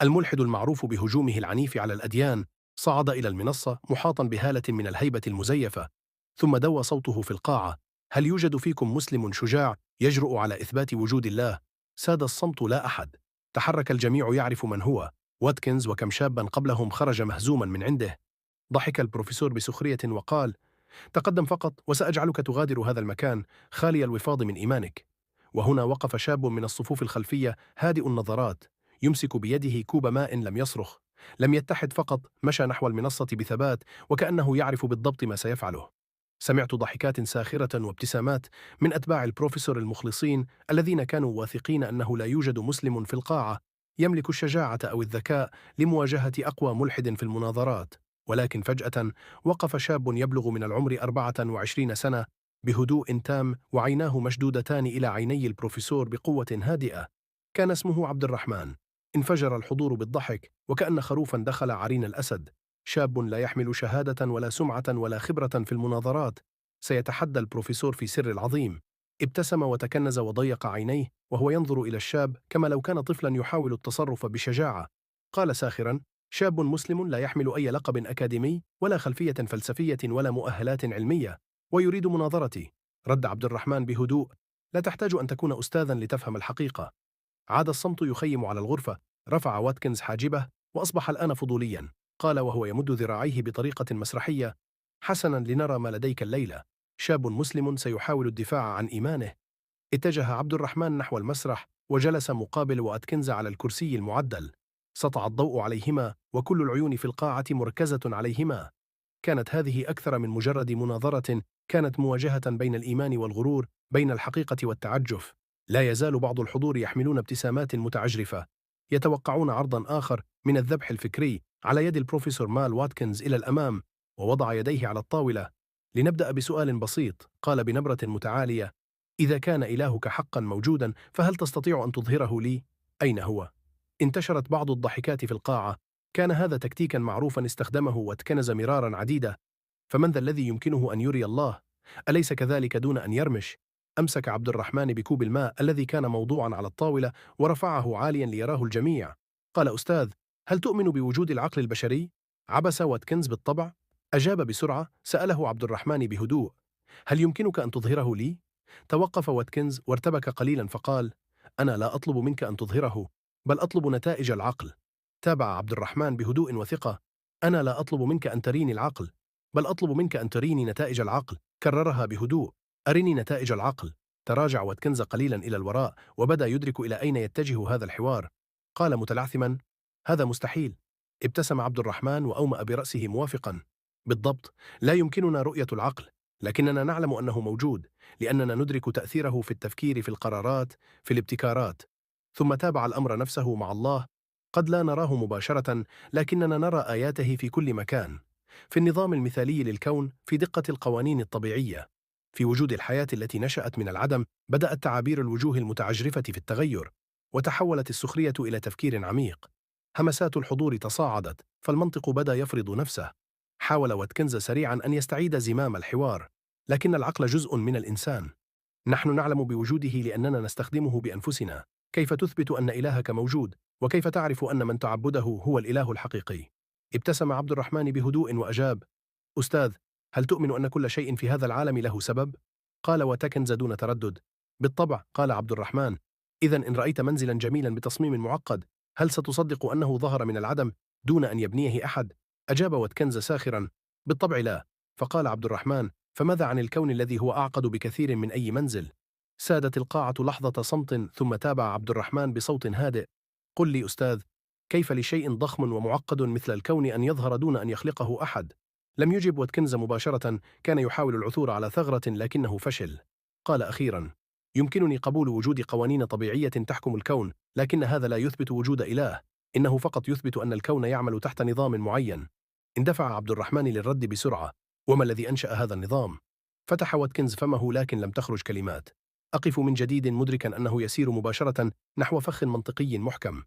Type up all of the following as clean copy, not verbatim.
الملحد المعروف بهجومه العنيف على الأديان صعد إلى المنصة محاطا بهالة من الهيبة المزيفة، ثم دوى صوته في القاعة: هل يوجد فيكم مسلم شجاع يجرؤ على إثبات وجود الله؟ ساد الصمت، لا أحد. تحرك الجميع يعرف من هو واتكنز، وكم شابا قبلهم خرج مهزوما من عنده. ضحك البروفيسور بسخرية وقال: تقدم فقط وسأجعلك تغادر هذا المكان خالي الوفاض من إيمانك. وهنا وقف شاب من الصفوف الخلفية هادئ النظرات، يمسك بيده كوب ماء. لم يصرخ، لم يتحد، فقط مشى نحو المنصة بثبات وكأنه يعرف بالضبط ما سيفعله. سمعت ضحكات ساخرة وابتسامات من أتباع البروفيسور المخلصين الذين كانوا واثقين أنه لا يوجد مسلم في القاعة يملك الشجاعة أو الذكاء لمواجهة أقوى ملحد في المناظرات. ولكن فجأة وقف شاب يبلغ من العمر 24 سنة بهدوء تام، وعيناه مشدودتان إلى عيني البروفيسور بقوة هادئة. كان اسمه عبد الرحمن. انفجر الحضور بالضحك وكأن خروفا دخل عرين الأسد. شاب لا يحمل شهادة ولا سمعة ولا خبرة في المناظرات، سيتحدى البروفيسور في سر العظيم. ابتسم وتكنز وضيق عينيه وهو ينظر إلى الشاب كما لو كان طفلا يحاول التصرف بشجاعة. قال ساخرا: شاب مسلم لا يحمل أي لقب أكاديمي ولا خلفية فلسفية ولا مؤهلات علمية، ويريد مناظرتي. رد عبد الرحمن بهدوء: لا تحتاج أن تكون أستاذا لتفهم الحقيقة. عاد الصمت يخيم على الغرفة. رفع واتكنز حاجبه وأصبح الآن فضوليا. قال وهو يمد ذراعيه بطريقة مسرحية: حسنا، لنرى ما لديك الليلة. شاب مسلم سيحاول الدفاع عن إيمانه. اتجه عبد الرحمن نحو المسرح وجلس مقابل واتكنز على الكرسي المعدل. سطع الضوء عليهما وكل العيون في القاعة مركزة عليهما. كانت هذه أكثر من مجرد مناظرة، كانت مواجهة بين الإيمان والغرور، بين الحقيقة والتعجف. لا يزال بعض الحضور يحملون ابتسامات متعجرفة، يتوقعون عرضا آخر من الذبح الفكري على يد البروفيسور مال واتكنز إلى الأمام، ووضع يديه على الطاولة. لنبدأ بسؤال بسيط، قال بنبرة متعالية: إذا كان إلهك حقا موجودا فهل تستطيع أن تظهره لي؟ أين هو؟ انتشرت بعض الضحكات في القاعة. كان هذا تكتيكا معروفا استخدمه واتكنز مرارا عديدة. فمن ذا الذي يمكنه أن يري الله؟ أليس كذلك دون أن يرمش؟ أمسك عبد الرحمن بكوب الماء الذي كان موضوعا على الطاولة ورفعه عاليا ليراه الجميع. قال: أستاذ، هل تؤمن بوجود العقل البشري؟ عبس واتكنز بالطبع. أجاب بسرعة. سأله عبد الرحمن بهدوء: هل يمكنك أن تظهره لي؟ توقف واتكنز وارتبك قليلا فقال: أنا لا أطلب منك أن تظهره، بل أطلب نتائج العقل. تابع عبد الرحمن بهدوء وثقة: أنا لا أطلب منك أن تريني العقل، بل أطلب منك أن تريني نتائج العقل. كررها بهدوء: أرني نتائج العقل. تراجع واتكنز قليلا إلى الوراء وبدأ يدرك إلى أين يتجه هذا الحوار. قال متلعثما: هذا مستحيل. ابتسم عبد الرحمن وأومأ برأسه موافقا: بالضبط، لا يمكننا رؤية العقل، لكننا نعلم أنه موجود، لأننا ندرك تأثيره في التفكير، في القرارات، في الابتكارات. ثم تابع الأمر نفسه مع الله: قد لا نراه مباشرة، لكننا نرى آياته في كل مكان، في النظام المثالي للكون، في دقة القوانين الطبيعية، في وجود الحياة التي نشأت من العدم. بدأت تعابير الوجوه المتعجرفة في التغير، وتحولت السخرية إلى تفكير عميق. همسات الحضور تصاعدت، فالمنطق بدأ يفرض نفسه. حاول واتكنز سريعا أن يستعيد زمام الحوار: لكن العقل جزء من الإنسان. نحن نعلم بوجوده لأننا نستخدمه بأنفسنا. كيف تثبت أن إلهك موجود؟ وكيف تعرف أن من تعبده هو الإله الحقيقي؟ ابتسم عبد الرحمن بهدوء وأجاب: أستاذ، هل تؤمن أن كل شيء في هذا العالم له سبب؟ قال وتكنز دون تردد: بالطبع. قال عبد الرحمن: إذن إن رأيت منزلا جميلا بتصميم معقد، هل ستصدق أنه ظهر من العدم دون أن يبنيه أحد؟ أجاب واتكنز ساخرا: بالطبع لا. فقال عبد الرحمن: فماذا عن الكون الذي هو أعقد بكثير من أي منزل؟ سادت القاعة لحظة صمت، ثم تابع عبد الرحمن بصوت هادئ: قل لي أستاذ، كيف لشيء ضخم ومعقد مثل الكون أن يظهر دون أن يخلقه أحد؟ لم يجب واتكنز مباشرة، كان يحاول العثور على ثغرة لكنه فشل. قال أخيرا: يمكنني قبول وجود قوانين طبيعية تحكم الكون، لكن هذا لا يثبت وجود إله، إنه فقط يثبت أن الكون يعمل تحت نظام معين. اندفع عبد الرحمن للرد بسرعة: وما الذي أنشأ هذا النظام؟ فتح واتكنز فمه لكن لم تخرج كلمات. أقف من جديد مدركا أنه يسير مباشرة نحو فخ منطقي محكم.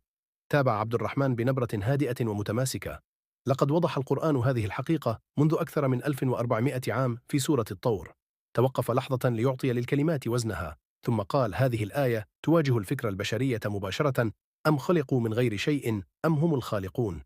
تابع عبد الرحمن بنبرة هادئة ومتماسكة: لقد وضح القرآن هذه الحقيقة منذ أكثر من 1400 عام في سورة الطور. توقف لحظة ليعطي للكلمات وزنها، ثم قال: هذه الآية تواجه الفكر البشرية مباشرة، أم خلقوا من غير شيء أم هم الخالقون؟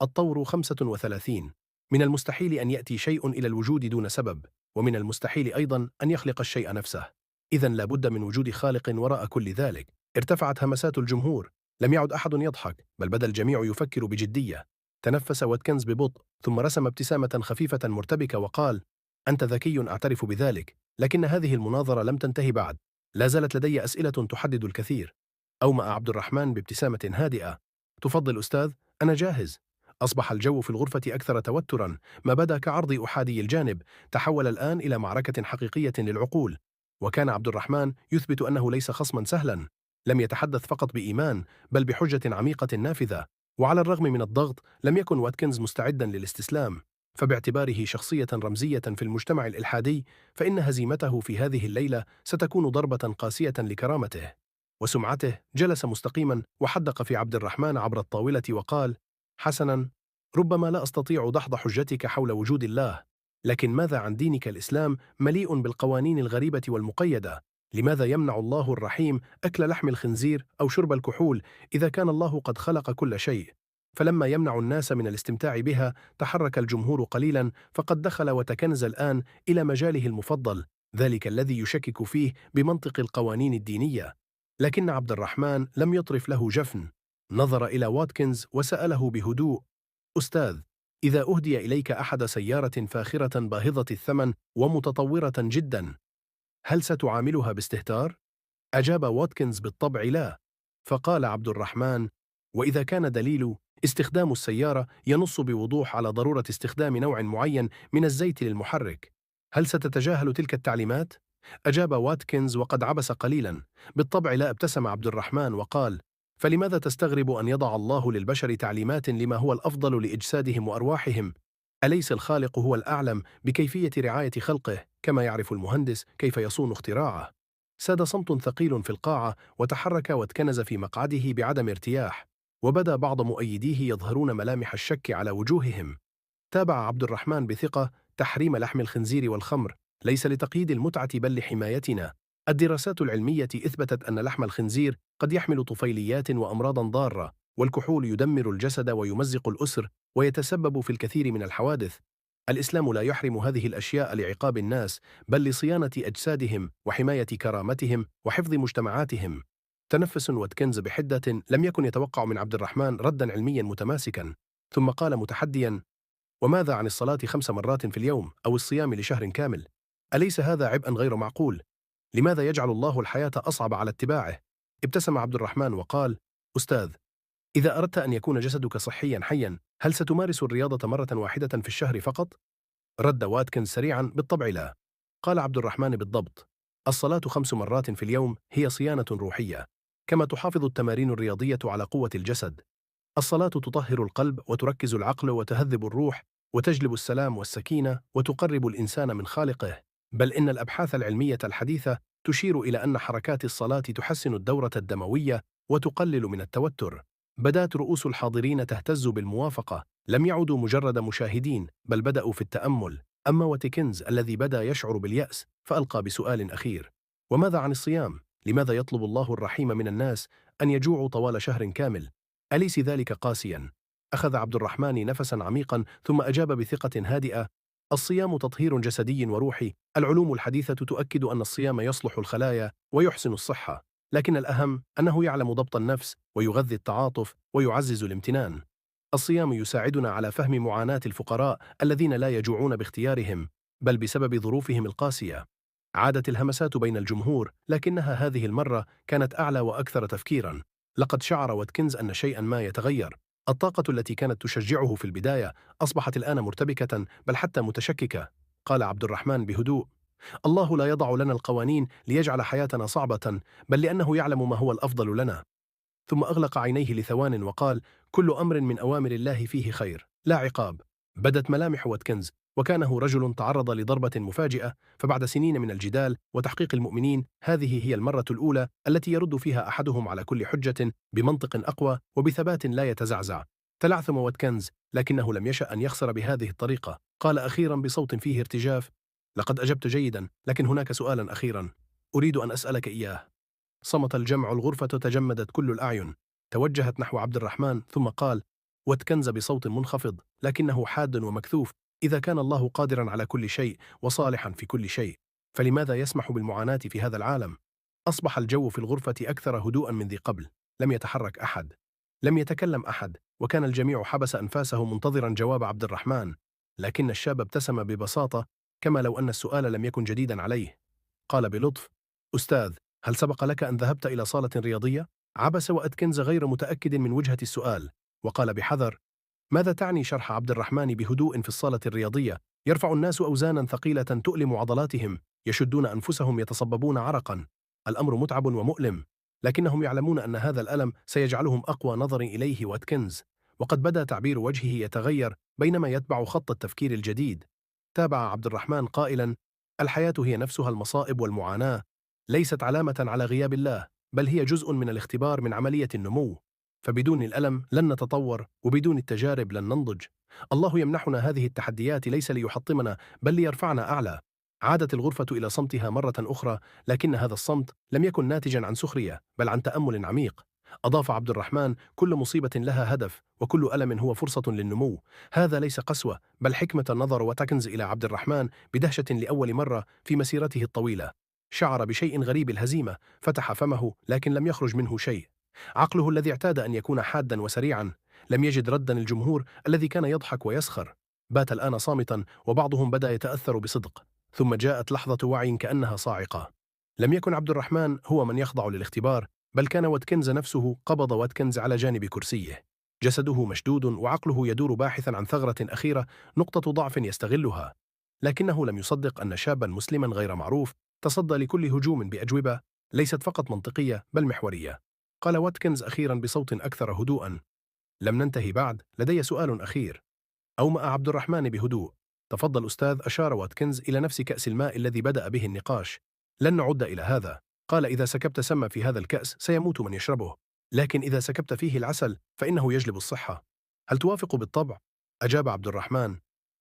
الطور 35. من المستحيل أن يأتي شيء إلى الوجود دون سبب، ومن المستحيل أيضا أن يخلق الشيء نفسه. إذن لا بد من وجود خالق وراء كل ذلك. ارتفعت همسات الجمهور، لم يعد أحد يضحك، بل بدا الجميع يفكر بجدية. تنفس واتكنز ببطء، ثم رسم ابتسامة خفيفة مرتبكة وقال: أنت ذكي أعترف بذلك، لكن هذه المناظرة لم تنتهي بعد. لا زالت لدي أسئلة تحدد الكثير. أومأ عبد الرحمن بابتسامة هادئة: تفضل أستاذ، أنا جاهز. أصبح الجو في الغرفة أكثر توترا. ما بدا كعرض أحادي الجانب تحول الآن إلى معركة حقيقية للعقول. وكان عبد الرحمن يثبت أنه ليس خصما سهلا. لم يتحدث فقط بإيمان، بل بحجة عميقة نافذة. وعلى الرغم من الضغط، لم يكن واتكنز مستعدا للاستسلام. فباعتباره شخصية رمزية في المجتمع الإلحادي، فإن هزيمته في هذه الليلة ستكون ضربة قاسية لكرامته وسمعته. جلس مستقيما وحدق في عبد الرحمن عبر الطاولة وقال: حسنا، ربما لا أستطيع دحض حجتك حول وجود الله، لكن ماذا عن دينك الإسلام مليء بالقوانين الغريبة والمقيدة؟ لماذا يمنع الله الرحيم أكل لحم الخنزير أو شرب الكحول إذا كان الله قد خلق كل شيء؟ فلما يمنع الناس من الاستمتاع بها تحرك الجمهور قليلا، فقد دخل وتكنز الآن إلى مجاله المفضل، ذلك الذي يشكك فيه بمنطق القوانين الدينية. لكن عبد الرحمن لم يطرف له جفن. نظر إلى واتكنز وسأله بهدوء: أستاذ، إذا أهدي إليك أحد سيارة فاخرة باهظة الثمن ومتطورة جدا، هل ستعاملها باستهتار؟ أجاب واتكنز بالطبع لا. فقال عبد الرحمن: وإذا كان دليل استخدام السيارة ينص بوضوح على ضرورة استخدام نوع معين من الزيت للمحرك، هل ستتجاهل تلك التعليمات؟ أجاب واتكنز وقد عبس قليلا. بالطبع لا. ابتسم عبد الرحمن وقال: فلماذا تستغرب أن يضع الله للبشر تعليمات لما هو الأفضل لإجسادهم وأرواحهم؟ أليس الخالق هو الأعلم بكيفية رعاية خلقه، كما يعرف المهندس كيف يصون اختراعه؟ ساد صمت ثقيل في القاعة، وتحرك واتكنز في مقعده بعدم ارتياح، وبدا بعض مؤيديه يظهرون ملامح الشك على وجوههم. تابع عبد الرحمن بثقة: تحريم لحم الخنزير والخمر ليس لتقييد المتعة بل لحمايتنا. الدراسات العلمية أثبتت أن لحم الخنزير قد يحمل طفيليات وأمراضا ضارة، والكحول يدمر الجسد ويمزق الأسر ويتسبب في الكثير من الحوادث. الإسلام لا يحرم هذه الأشياء لعقاب الناس، بل لصيانة أجسادهم وحماية كرامتهم وحفظ مجتمعاتهم. تنفس واتكنز بحدة، لم يكن يتوقع من عبد الرحمن ردا علميا متماسكا. ثم قال متحديا: وماذا عن الصلاة 5 مرات في اليوم أو الصيام لشهر كامل؟ أليس هذا عبئا غير معقول؟ لماذا يجعل الله الحياة أصعب على اتباعه؟ ابتسم عبد الرحمن وقال: أستاذ، إذا أردت أن يكون جسدك صحيا حيا، هل ستمارس الرياضة مرة واحدة في الشهر فقط؟ رد واتكنز سريعا: بالطبع لا. قال عبد الرحمن: بالضبط. الصلاة 5 مرات في اليوم هي صيانة روحية، كما تحافظ التمارين الرياضية على قوة الجسد. الصلاة تطهر القلب وتركز العقل وتهذب الروح وتجلب السلام والسكينة وتقرب الإنسان من خالقه. بل إن الأبحاث العلمية الحديثة تشير إلى أن حركات الصلاة تحسن الدورة الدموية وتقلل من التوتر. بدات رؤوس الحاضرين تهتز بالموافقة، لم يعودوا مجرد مشاهدين، بل بدأوا في التأمل. أما واتكنز الذي بدا يشعر باليأس فألقى بسؤال أخير: وماذا عن الصيام؟ لماذا يطلب الله الرحيم من الناس أن يجوعوا طوال شهر كامل؟ أليس ذلك قاسيا؟ أخذ عبد الرحمن نفسا عميقا ثم أجاب بثقة هادئة: الصيام تطهير جسدي وروحي. العلوم الحديثة تؤكد أن الصيام يصلح الخلايا ويحسن الصحة، لكن الأهم أنه يعلم ضبط النفس ويغذي التعاطف ويعزز الامتنان. الصيام يساعدنا على فهم معاناة الفقراء الذين لا يجوعون باختيارهم، بل بسبب ظروفهم القاسية. عادت الهمسات بين الجمهور، لكنها هذه المرة كانت أعلى وأكثر تفكيرا. لقد شعر واتكنز أن شيئا ما يتغير. الطاقة التي كانت تشجعه في البداية أصبحت الآن مرتبكة، بل حتى متشككة. قال عبد الرحمن بهدوء: الله لا يضع لنا القوانين ليجعل حياتنا صعبة، بل لأنه يعلم ما هو الأفضل لنا. ثم أغلق عينيه لثوان وقال: كل أمر من أوامر الله فيه خير لا عقاب. بدت ملامح واتكنز وكانه رجل تعرض لضربة مفاجئة، فبعد سنين من الجدال وتحقيق المؤمنين، هذه هي المرة الأولى التي يرد فيها أحدهم على كل حجة بمنطق أقوى وبثبات لا يتزعزع. تلعثم واتكنز، لكنه لم يشأ أن يخسر بهذه الطريقة. قال أخيرا بصوت فيه ارتجاف: لقد أجبت جيدا، لكن هناك سؤالا أخيرا أريد أن أسألك إياه. صمت الجمع، الغرفة تجمدت كل الأعين. توجهت نحو عبد الرحمن ثم قال: واتكنز بصوت منخفض لكنه حاد ومكثوف: إذا كان الله قادرا على كل شيء وصالحا في كل شيء، فلماذا يسمح بالمعاناة في هذا العالم؟ أصبح الجو في الغرفة أكثر هدوءا من ذي قبل. لم يتحرك أحد، لم يتكلم أحد، وكان الجميع حبس أنفاسه منتظرا جواب عبد الرحمن. لكن الشاب ابتسم ببساطة، كما لو أن السؤال لم يكن جديدا عليه. قال بلطف: أستاذ، هل سبق لك أن ذهبت إلى صالة رياضية؟ عبس وأتكنز غير متأكد من وجهة السؤال، وقال بحذر: ماذا تعني؟ شرح عبد الرحمن بهدوء: في الصالة الرياضية يرفع الناس أوزانا ثقيلة تؤلم عضلاتهم، يشدون أنفسهم، يتصببون عرقا. الأمر متعب ومؤلم، لكنهم يعلمون أن هذا الألم سيجعلهم أقوى. نظر إليه واتكنز، وقد بدا تعبير وجهه يتغير بينما يتبع خط التفكير الجديد. تابع عبد الرحمن قائلا: الحياة هي نفسها المصائب والمعاناة، ليست علامة على غياب الله، بل هي جزء من الاختبار، من عملية النمو. فبدون الألم لن نتطور، وبدون التجارب لن ننضج. الله يمنحنا هذه التحديات ليس ليحطمنا، بل ليرفعنا أعلى. عادت الغرفة إلى صمتها مرة أخرى، لكن هذا الصمت لم يكن ناتجا عن سخرية، بل عن تأمل عميق. أضاف عبد الرحمن: كل مصيبة لها هدف، وكل ألم هو فرصة للنمو. هذا ليس قسوة، بل حكمة. نظر واتكنز إلى عبد الرحمن بدهشة لأول مرة في مسيرته الطويلة. شعر بشيء غريب: الهزيمة. فتح فمه، لكن لم يخرج منه شيء. عقله الذي اعتاد أن يكون حادا وسريعا لم يجد ردا. الجمهور الذي كان يضحك ويسخر بات الآن صامتا، وبعضهم بدأ يتأثر بصدق. ثم جاءت لحظة وعي كأنها صاعقة. لم يكن عبد الرحمن هو من يخضع للاختبار، بل كان واتكنز نفسه. قبض واتكنز على جانب كرسيه، جسده مشدود وعقله يدور باحثا عن ثغرة أخيرة، نقطة ضعف يستغلها. لكنه لم يصدق أن شابا مسلما غير معروف تصدى لكل هجوم بأجوبة ليست فقط منطقية بل محورية. قال واتكنز أخيرا بصوت أكثر هدوءا: لم ننتهي بعد، لدي سؤال أخير. أومأ عبد الرحمن بهدوء: تفضل أستاذ. أشار واتكنز إلى نفس كأس الماء الذي بدأ به النقاش. لن نعد إلى هذا. قال: إذا سكبت سم في هذا الكأس سيموت من يشربه، لكن إذا سكبت فيه العسل فإنه يجلب الصحة. هل توافق بالطبع؟ أجاب عبد الرحمن.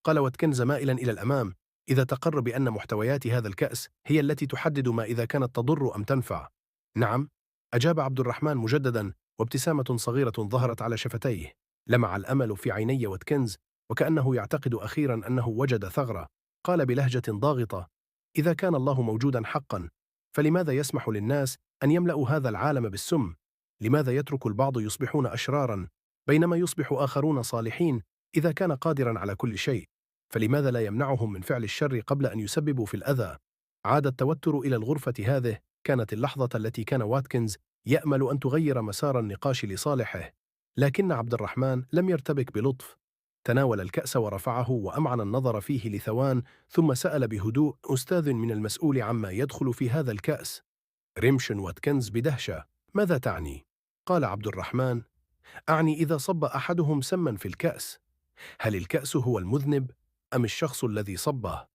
قال واتكنز مائلا إلى الأمام: إذا تقر بأن محتويات هذا الكأس هي التي تحدد ما إذا كانت تضر أم تنفع. نعم، أجاب عبد الرحمن مجددا، وابتسامة صغيرة ظهرت على شفتيه. لمع الأمل في عيني واتكنز، وكأنه يعتقد أخيرا أنه وجد ثغرة. قال بلهجة ضاغطة: إذا كان الله موجودا حقا، فلماذا يسمح للناس أن يملأوا هذا العالم بالسم؟ لماذا يترك البعض يصبحون أشرارا بينما يصبح آخرون صالحين؟ إذا كان قادرا على كل شيء، فلماذا لا يمنعهم من فعل الشر قبل أن يسببوا في الأذى؟ عاد التوتر إلى الغرفة. هذه كانت اللحظة التي كان واتكنز يأمل أن تغير مسار النقاش لصالحه. لكن عبد الرحمن لم يرتبك بلطف. تناول الكأس ورفعه وأمعن النظر فيه لثوان، ثم سأل بهدوء: أستاذ، من المسؤول عما يدخل في هذا الكأس؟ رمش واتكنز بدهشة: ماذا تعني؟ قال عبد الرحمن: أعني إذا صب أحدهم سما في الكأس، هل الكأس هو المذنب أم الشخص الذي صبه؟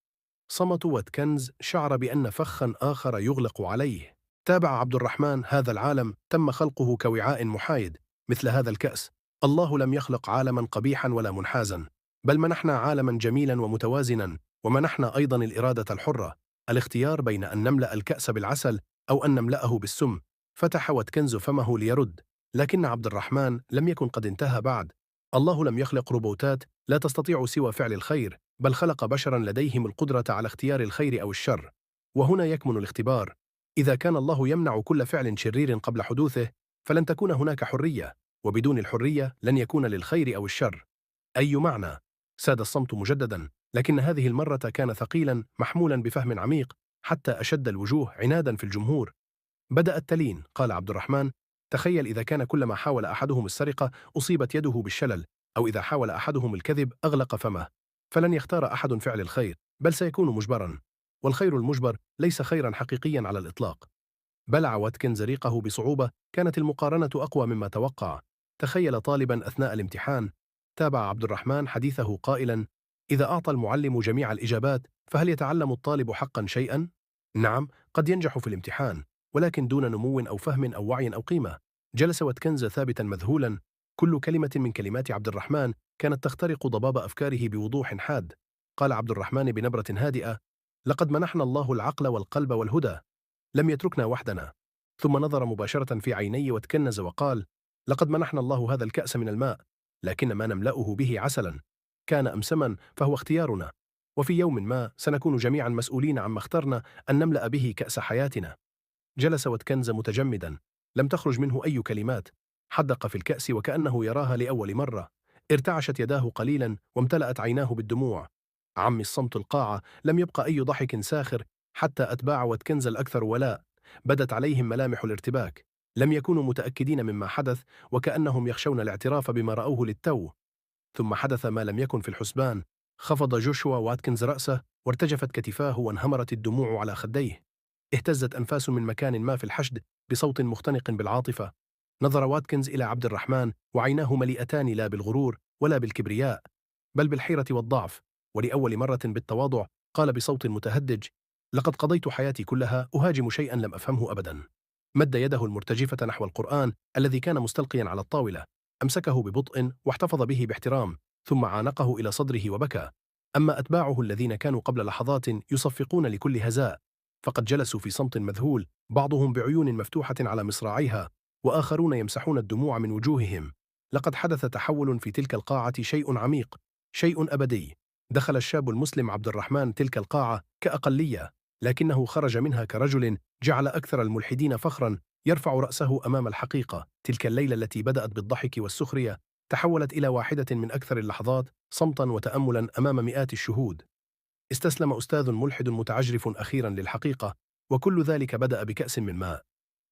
صمت واتكنز، شعر بأن فخا آخر يغلق عليه. تابع عبد الرحمن: هذا العالم تم خلقه كوعاء محايد مثل هذا الكأس. الله لم يخلق عالما قبيحا ولا منحازا، بل منحنا عالما جميلا ومتوازنا، ومنحنا أيضا الإرادة الحرة، الاختيار بين أن نملأ الكأس بالعسل أو أن نملأه بالسم. فتح واتكنز فمه ليرد، لكن عبد الرحمن لم يكن قد انتهى بعد. الله لم يخلق روبوتات لا تستطيع سوى فعل الخير، بل خلق بشرا لديهم القدرة على اختيار الخير أو الشر. وهنا يكمن الاختبار. إذا كان الله يمنع كل فعل شرير قبل حدوثه، فلن تكون هناك حرية، وبدون الحرية لن يكون للخير أو الشر أي معنى. ساد الصمت مجددا، لكن هذه المرة كان ثقيلا، محمولا بفهم عميق، حتى أشد الوجوه عنادا في الجمهور. بدأ التلين. قال عبد الرحمن: تخيل إذا كان كلما حاول أحدهم السرقة أصيبت يده بالشلل، أو إذا حاول أحدهم الكذب أغلق فمه، فلن يختار أحد فعل الخير، بل سيكون مجبرا. والخير المجبر ليس خيرا حقيقيا على الإطلاق. بلع واتكنز ريقه بصعوبة. كانت المقارنة أقوى مما توقع. تخيل طالبا أثناء الامتحان. تابع عبد الرحمن حديثه قائلا: إذا أعطى المعلم جميع الإجابات، فهل يتعلم الطالب حقا شيئا؟ نعم، قد ينجح في الامتحان، ولكن دون نمو أو فهم أو وعي أو قيمة. جلس واتكنز ثابتا مذهولا. كل كلمة من كلمات عبد الرحمن كانت تخترق ضباب أفكاره بوضوح حاد. قال عبد الرحمن بنبرة هادئة: لقد منحنا الله العقل والقلب والهدى، لم يتركنا وحدنا. ثم نظر مباشرة في عيني واتكنز وقال: لقد منحنا الله هذا الكأس من الماء، لكن ما نملأه به عسلا كان أمسما فهو اختيارنا، وفي يوم ما سنكون جميعا مسؤولين عما اخترنا أن نملأ به كأس حياتنا. جلس واتكنز متجمدا، لم تخرج منه أي كلمات. حدق في الكأس وكأنه يراها لأول مرة. ارتعشت يداه قليلا وامتلأت عيناه بالدموع. عمي الصمت القاعة، لم يبقى أي ضحك ساخر. حتى أتباع واتكنز الأكثر ولاء بدت عليهم ملامح الارتباك. لم يكونوا متأكدين مما حدث، وكأنهم يخشون الاعتراف بما رأوه للتو. ثم حدث ما لم يكن في الحسبان. خفض جوشوا واتكنز رأسه، وارتجفت كتفاه وانهمرت الدموع على خديه. اهتزت أنفاس من مكان ما في الحشد بصوت مختنق بالعاطفة. نظر واتكنز إلى عبد الرحمن وعيناه مليئتان لا بالغرور ولا بالكبرياء، بل بالحيرة والضعف. ولأول مرة بالتواضع قال بصوت متهدج: لقد قضيت حياتي كلها أهاجم شيئا لم أفهمه أبدا. مد يده المرتجفة نحو القرآن الذي كان مستلقيا على الطاولة. أمسكه ببطء واحتفظ به باحترام، ثم عانقه إلى صدره وبكى. أما أتباعه الذين كانوا قبل لحظات يصفقون لكل هزاء فقد جلسوا في صمت مذهول، بعضهم بعيون مفتوحة على مصراعيها، وآخرون يمسحون الدموع من وجوههم. لقد حدث تحول في تلك القاعة، شيء عميق، شيء أبدي. دخل الشاب المسلم عبد الرحمن تلك القاعة كأقلية، لكنه خرج منها كرجل جعل أكثر الملحدين فخرا يرفع رأسه أمام الحقيقة. تلك الليلة التي بدأت بالضحك والسخرية تحولت إلى واحدة من أكثر اللحظات صمتا وتأملا أمام مئات الشهود. استسلم أستاذ ملحد متعجرف أخيرا للحقيقة، وكل ذلك بدأ بكأس من ماء.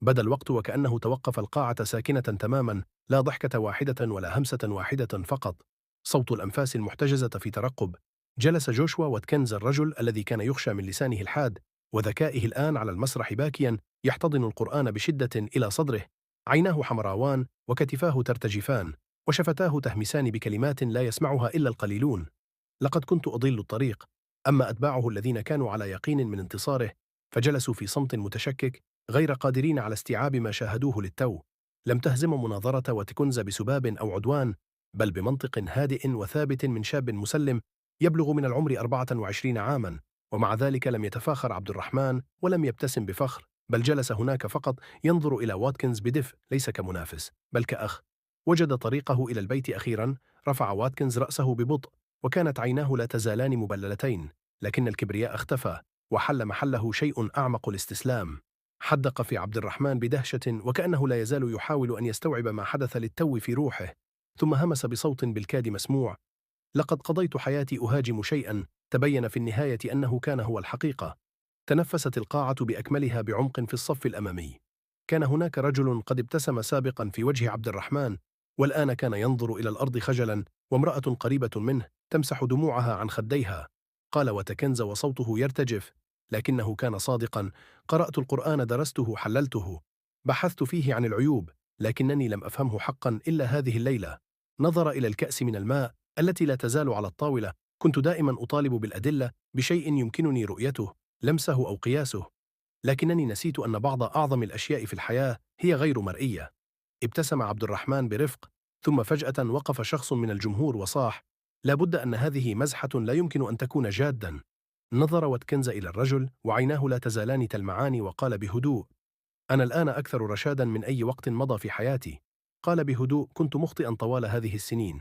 بدا الوقت وكأنه توقف القاعة ساكنة تماما، لا ضحكة واحدة ولا همسة واحدة فقط، صوت الأنفاس المحتجزة في ترقب. جلس جوشوا واتكنز الرجل الذي كان يخشى من لسانه الحاد وذكائه الآن على المسرح باكيا يحتضن القرآن بشدة إلى صدره. عيناه حمراوان وكتفاه ترتجفان وشفتاه تهمسان بكلمات لا يسمعها إلا القليلون: لقد كنت أضل الطريق. أما أتباعه الذين كانوا على يقين من انتصاره فجلسوا في صمت متشكك، غير قادرين على استيعاب ما شاهدوه للتو. لم تهزم مناظرة واتكنز بسباب أو عدوان، بل بمنطق هادئ وثابت من شاب مسلم يبلغ من العمر 24 عاما. ومع ذلك لم يتفاخر عبد الرحمن ولم يبتسم بفخر، بل جلس هناك فقط ينظر إلى واتكنز بدفء، ليس كمنافس بل كأخ. وجد طريقه إلى البيت أخيرا. رفع واتكنز رأسه ببطء، وكانت عيناه لا تزالان مبللتين، لكن الكبرياء اختفى وحل محله شيء أعمق: الاستسلام. حدق في عبد الرحمن بدهشة وكأنه لا يزال يحاول أن يستوعب ما حدث للتو في روحه، ثم همس بصوت بالكاد مسموع: لقد قضيت حياتي أهاجم شيئا تبين في النهاية أنه كان هو الحقيقة. تنفست القاعة بأكملها بعمق في الصف الأمامي. كان هناك رجل قد ابتسم سابقا في وجه عبد الرحمن، والآن كان ينظر إلى الأرض خجلا، وامرأة قريبة منه تمسح دموعها عن خديها. قال وتكنز وصوته يرتجف، لكنه كان صادقا: قرأت القرآن، درسته، حللته، بحثت فيه عن العيوب، لكنني لم أفهمه حقا إلا هذه الليلة. نظر إلى الكأس من الماء التي لا تزال على الطاولة. كنت دائما أطالب بالأدلة، بشيء يمكنني رؤيته، لمسه أو قياسه، لكنني نسيت أن بعض أعظم الأشياء في الحياة هي غير مرئية. ابتسم عبد الرحمن برفق، ثم فجأة وقف شخص من الجمهور وصاح: لابد أن هذه مزحة، لا يمكن أن تكون جادا. نظر واتكنز إلى الرجل وعيناه لا تزالان تلمعان، وقال بهدوء: أنا الآن أكثر رشادا من أي وقت مضى في حياتي. قال بهدوء: كنت مخطئا طوال هذه السنين.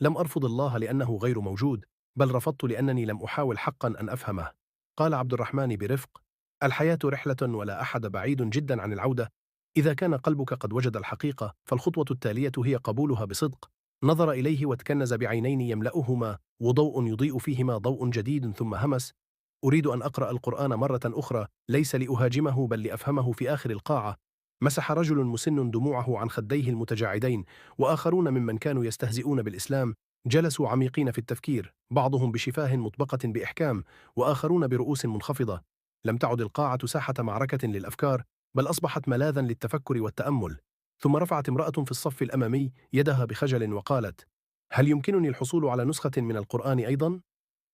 لم أرفض الله لأنه غير موجود، بل رفضت لأنني لم أحاول حقا أن أفهمه. قال عبد الرحمن برفق: الحياة رحلة، ولا أحد بعيد جدا عن العودة. إذا كان قلبك قد وجد الحقيقة، فالخطوة التالية هي قبولها بصدق. نظر إليه وتكنز بعينين يملأهما وضوء يضيء فيهما ضوء جديد، ثم همس: أريد أن أقرأ القرآن مرة أخرى، ليس لأهاجمه بل لأفهمه. في آخر القاعة مسح رجل مسن دموعه عن خديه المتجاعدين، وآخرون ممن كانوا يستهزئون بالإسلام جلسوا عميقين في التفكير، بعضهم بشفاه مطبقة بإحكام، وآخرون برؤوس منخفضة. لم تعد القاعة ساحة معركة للأفكار، بل أصبحت ملاذا للتفكر والتأمل. ثم رفعت امرأة في الصف الأمامي يدها بخجل وقالت: هل يمكنني الحصول على نسخة من القرآن أيضا؟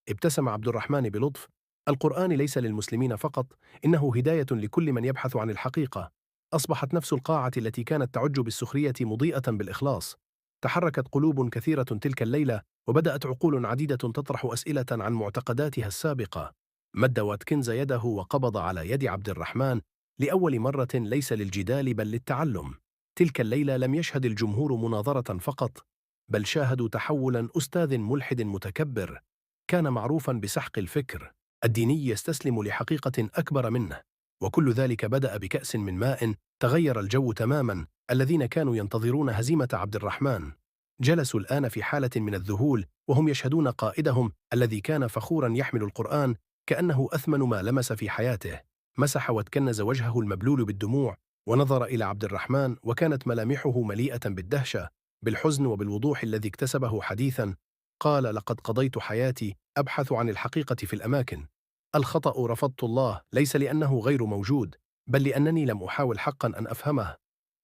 ابتسم عبد الرحمن بلطف: القرآن ليس للمسلمين فقط، إنه هداية لكل من يبحث عن الحقيقة. أصبحت نفس القاعة التي كانت تعج بالسخرية مضيئة بالإخلاص. تحركت قلوب كثيرة تلك الليلة، وبدأت عقول عديدة تطرح أسئلة عن معتقداتها السابقة. مد واتكنز يده وقبض على يد عبد الرحمن لأول مرة، ليس للجدال بل للتعلم. تلك الليلة لم يشهد الجمهور مناظرة فقط، بل شاهدوا تحولا أستاذ ملحد متكبر كان معروفا بسحق الفكر الديني يستسلم لحقيقة أكبر منه، وكل ذلك بدأ بكأس من ماء. تغير الجو تماما. الذين كانوا ينتظرون هزيمة عبد الرحمن جلسوا الآن في حالة من الذهول، وهم يشهدون قائدهم الذي كان فخورا يحمل القرآن كأنه أثمن ما لمس في حياته. مسح وتكنز وجهه المبلول بالدموع ونظر إلى عبد الرحمن، وكانت ملامحه مليئة بالدهشة، بالحزن وبالوضوح الذي اكتسبه حديثا. قال: لقد قضيت حياتي أبحث عن الحقيقة في الأماكن. الخطأ رفضت الله، ليس لأنه غير موجود، بل لأنني لم أحاول حقا أن أفهمه.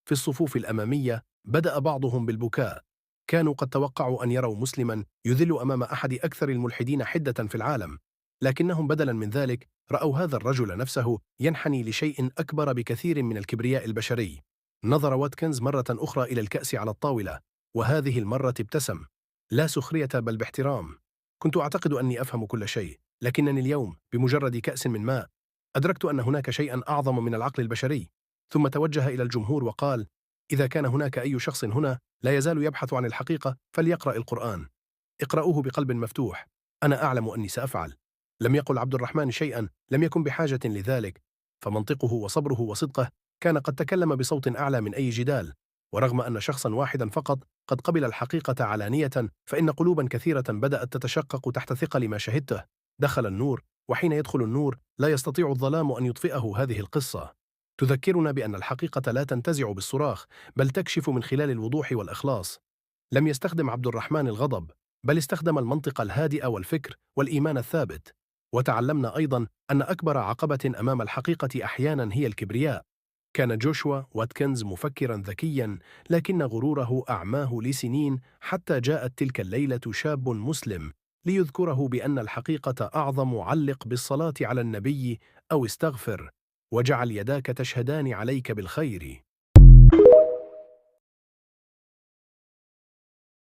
في الصفوف الأمامية بدأ بعضهم بالبكاء. كانوا قد توقعوا أن يروا مسلما يذل أمام أحد أكثر الملحدين حدة في العالم، لكنهم بدلا من ذلك رأوا هذا الرجل نفسه ينحني لشيء أكبر بكثير من الكبرياء البشري. نظر واتكنز مرة أخرى إلى الكأس على الطاولة، وهذه المرة ابتسم، لا سخرية بل باحترام. كنت أعتقد أني أفهم كل شيء، لكنني اليوم بمجرد كأس من ماء أدركت أن هناك شيئا أعظم من العقل البشري. ثم توجه إلى الجمهور وقال: إذا كان هناك أي شخص هنا لا يزال يبحث عن الحقيقة فليقرأ القرآن. اقرأوه بقلب مفتوح. أنا أعلم أني سأفعل. لم يقل عبد الرحمن شيئا لم يكن بحاجة لذلك، فمنطقه وصبره وصدقه كان قد تكلم بصوت أعلى من أي جدال. ورغم أن شخصا واحدا فقط قد قبل الحقيقة علانية، فإن قلوبا كثيرة بدأت تتشقق تحت ثقل ما شهدته. دخل النور، وحين يدخل النور لا يستطيع الظلام أن يطفئه. هذه القصة تذكرنا بأن الحقيقة لا تنتزع بالصراخ، بل تكشف من خلال الوضوح والإخلاص. لم يستخدم عبد الرحمن الغضب، بل استخدم المنطق الهادئ والفكر والإيمان الثابت. وتعلمنا أيضا أن أكبر عقبة أمام الحقيقة أحيانا هي الكبرياء. كان جوشوا واتكنز مفكرا ذكيا، لكن غروره أعماه لسنين، حتى جاءت تلك الليلة شاب مسلم ليذكره بأن الحقيقة أعظم. علق بالصلاة على النبي أو استغفر، وجعل يداك تشهدان عليك بالخير.